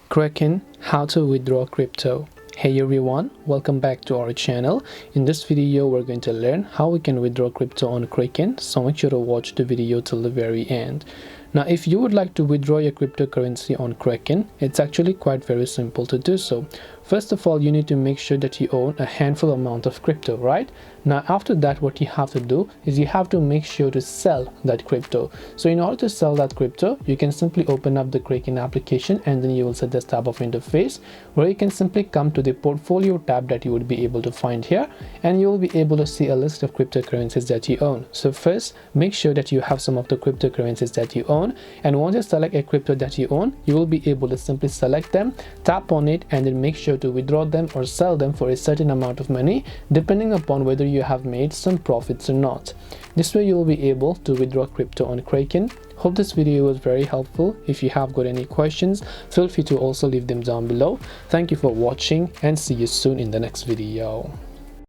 Kraken, how to withdraw crypto. Hey everyone, welcome back to our channel. In this video we're going to learn how we can withdraw crypto on Kraken, so make sure to watch the video till the very end. Now if you would like to withdraw your cryptocurrency on Kraken, it's actually quite very simple to do so. First of all, you need to make sure that you own a handful amount of crypto, right? Now after that, what you have to do is you have to make sure to sell that crypto. So in order to sell that crypto, you can simply open up the Kraken application and then you will see this tab of interface where you can simply come to the portfolio tab that you would be able to find here, and you will be able to see a list of cryptocurrencies that you own. So first, make sure that you have some of the cryptocurrencies that you own, and once you select a crypto that you own, you will be able to simply select them, tap on it, and then make sure to withdraw them or sell them for a certain amount of money depending upon whether you have made some profits or not. This way you will be able to withdraw crypto on Kraken. Hope this video was very helpful. If you have got any questions, feel free to also leave them down below. Thank you for watching and see you soon in the next video.